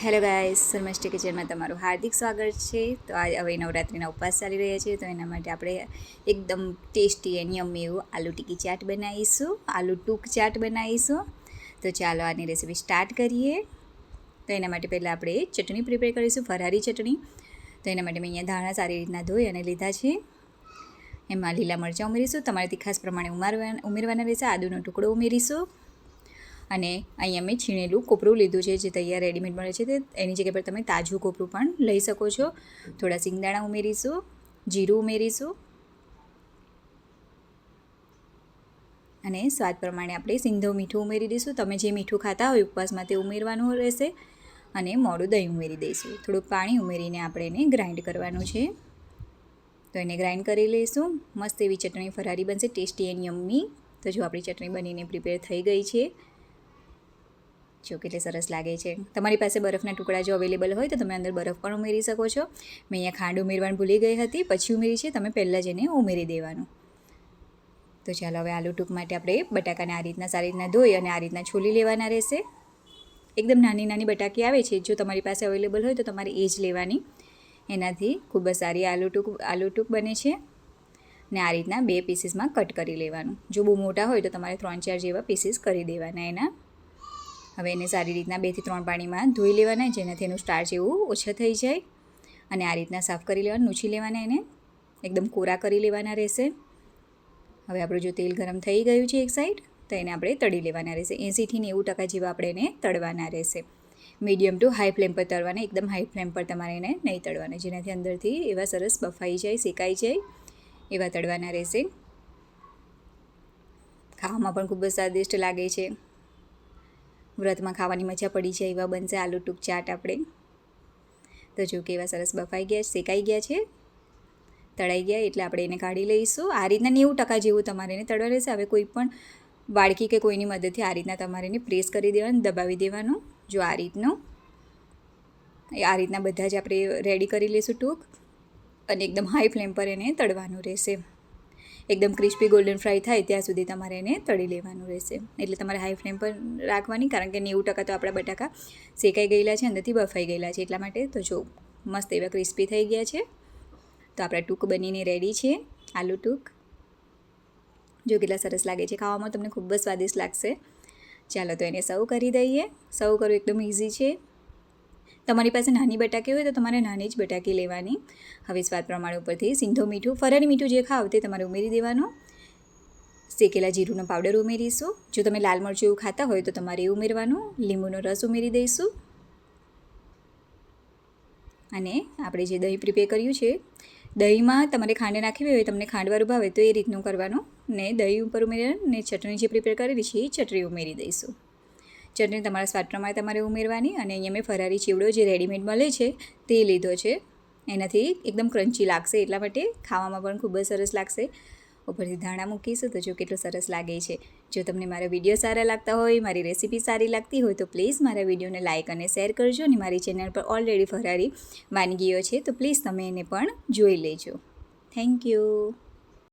Hello guys, શર્માષ્ટી કિચનમાં તમારું હાર્દિક સ્વાગત છે. તો આજે હવે નવરાત્રિના ઉપવાસ ચાલી રહ્યા છે, તો એના માટે આપણે એકદમ ટેસ્ટી એન્ડ યમ્મી એવું આલુ ટિક્કી ચાટ બનાવીશું, આલુ ટૂક ચાટ બનાવીશું. તો ચાલો આની રેસીપી સ્ટાર્ટ કરીએ. તો એના માટે પહેલાં આપણે ચટણી પ્રિપેર કરીશું, ફરારી ચટણી. તો એના માટે મેં અહીંયા ધાણા સારી રીતના ધોઈ અને લીધા છે. એમાં લીલા મરચાં ઉમેરીશું, તમારે તીખાસ પ્રમાણે ઉમેરવાના રહેશે. આદુનો ટુકડો ઉમેરીશું. અને અહીંયા મેં છીણેલું કોપરું લીધું છે, જે તૈયાર રેડીમેડ મળે છે. તે એની જગ્યા પર તમે તાજું કોપરું પણ લઈ શકો છો. થોડા સિંગદાણા ઉમેરીશું, જીરું ઉમેરીશું અને સ્વાદ પ્રમાણે આપણે સિંધવ મીઠું ઉમેરી દઈશું. તમે જે મીઠું ખાતા હોય ઉપવાસમાં તે ઉમેરવાનું રહેશે. અને મોડું દહીં ઉમેરી દઈશું. થોડુંક પાણી ઉમેરીને આપણે એને ગ્રાઇન્ડ કરવાનું છે. તો એને ગ્રાઇન્ડ કરી લઈશું. મસ્ત એવી ચટણી ફરારી બનશે, ટેસ્ટી એન્ડ યમ્મી. તો જો આપણી ચટણી બનીને પ્રિપેર થઈ ગઈ છે. જો કેટલી સરસ લાગે છે. તમારી પાસે બરફના ટુકડા જો અવેલેબલ હોય તો તમે અંદર બરફ પણ ઉમેરી શકો છો. મેં અહીંયા ખાંડ ઉમેરવાનું ભૂલી ગઈ હતી, પછી ઉમેરી છે. તમે પહેલાં જ એને ઉમેરી દેવાનું. તો ચાલો હવે આલુ ટૂક માટે આપણે બટાકાને આ રીતના સારી રીતના ધોઈ અને આ રીતના છોલી લેવાના રહેશે. એકદમ નાની નાની બટાકી આવે છે, જો તમારી પાસે અવેલેબલ હોય તો તમારે એ જ લેવાની. એનાથી ખૂબ જ સારી આલુ ટૂક બને છે. ને આ રીતના 2 પીસીસમાં કટ કરી લેવાનું. જો બહુ મોટા હોય તો તમારે 3-4 જેવા પીસીસ કરી દેવાના એના. હવે એને સારી રીતના 2 થી 3 પાણીમાં ધોઈ લેવાના, જેનાથી એનું સ્ટાર્ચ એવું ઓછું થઈ જાય. અને આ રીતના સાફ કરી લેવાનું, નૂછી લેવાના, એને એકદમ કોરા કરી લેવાના રહેશે. હવે આપણું જો તેલ ગરમ થઈ ગયું છે એક સાઈડ, તો એને આપણે તળી લેવાના રહેશે. 80 થી 90% જેવા આપણે એને તળવાના રહેશે. મીડિયમ ટુ હાઈ ફ્લેમ પર તળવાના, એકદમ હાઈ ફ્લેમ પર તમારે એને નહીં તળવાના, જેનાથી અંદરથી એવા સરસ બફાઈ જાય, શેકાઈ જાય એવા તળવાના રહેશે. ખાવામાં પણ ખૂબ જ સ્વાદિષ્ટ લાગે છે. વ્રતમાં ખાવાની મજા પડી જાય એવા બનશે આલુ ટૂક ચાટ આપણે. તો જો કેવા સરસ બફાઈ ગયા, શેકાઈ ગયા છે, તળાઈ ગયા, એટલે આપણે એને કાઢી લઈશું. આ રીતના 90% જેવું તમારે એને તળવા રહેશે. હવે કોઈ પણ વાડકી કે કોઈની મદદથી આ રીતના તમારે એને પ્રેસ કરી દેવાનું, દબાવી દેવાનું. જો આ રીતના બધા જ આપણે રેડી કરી લઈશું ટૂક. અને એકદમ હાઈ ફ્લેમ પર એને તળવાનું રહેશે. એકદમ ક્રિસ્પી ગોલ્ડન ફ્રાય થાય ત્યાં સુધી તમારે એને તળી લેવાનું રહેશે. એટલે તમારે હાઈ ફ્લેમ પર રાખવાની, કારણ કે 90% તો આપણા બટાકા શેકાઈ ગયેલા છે, અંદરથી બફાઈ ગયેલા છે, એટલા માટે. તો જો મસ્ત એવા ક્રિસ્પી થઈ ગયા છે. તો આપણા ટૂક બનીને રેડી છે, આલુ ટૂક. જો કેટલા સરસ લાગે છે, ખાવામાં તમને ખૂબ જ સ્વાદિષ્ટ લાગશે. ચાલો તો એને સર્વ કરી દઈએ. સર્વ કરવું એકદમ ઇઝી છે. તમારી પાસે નાની બટાકી હોય તો તમારે નાની જ બટાકી લેવાની. હવે સ્વાદ પ્રમાણે ઉપરથી સિંધવ મીઠું, ફરારી મીઠું જે ખાવ તે તમારે ઉમેરી દેવાનું. શેકેલા જીરુંનો પાવડર ઉમેરીશું. જો તમે લાલ મરચું એવું ખાતા હોય તો તમારે એ ઉમેરવાનું. લીંબુનો રસ ઉમેરી દઈશું. અને આપણે જે દહીં પ્રિપેર કર્યું છે, દહીંમાં તમારે ખાંડ નાખવી હોય, તમને ખાંડવાળું ભાવે તો એ રીતનું કરવાનું. ને દહીં ઉપર ઉમેરવાનું, ને ચટણી જે પ્રિપેર કરેલી છે એ ચટણી ઉમેરી દઈશું. ચટણી તમારા સ્વાદ પ્રમાણે તમારે ઉમેરવાની. અને અહીંયા મેં ફરારી ચેવડો જે રેડીમેડ મળે છે તે લીધો છે. એનાથી એકદમ ક્રન્ચી લાગશે, એટલા માટે ખાવામાં પણ ખૂબ જ સરસ લાગશે. ઉપરથી ધાણા મૂકીશું. તો જો કેટલું સરસ લાગે છે. જો તમને મારા વિડીયો સારા લાગતા હોય, મારી રેસીપી સારી લાગતી હોય, તો પ્લીઝ મારા વિડીયોને લાઇક અને શેર કરજો. અને મારી ચેનલ પર ઓલરેડી ફરારી વાનગીઓ છે, તો પ્લીઝ તમે એને પણ જોઈ લેજો. Thank you.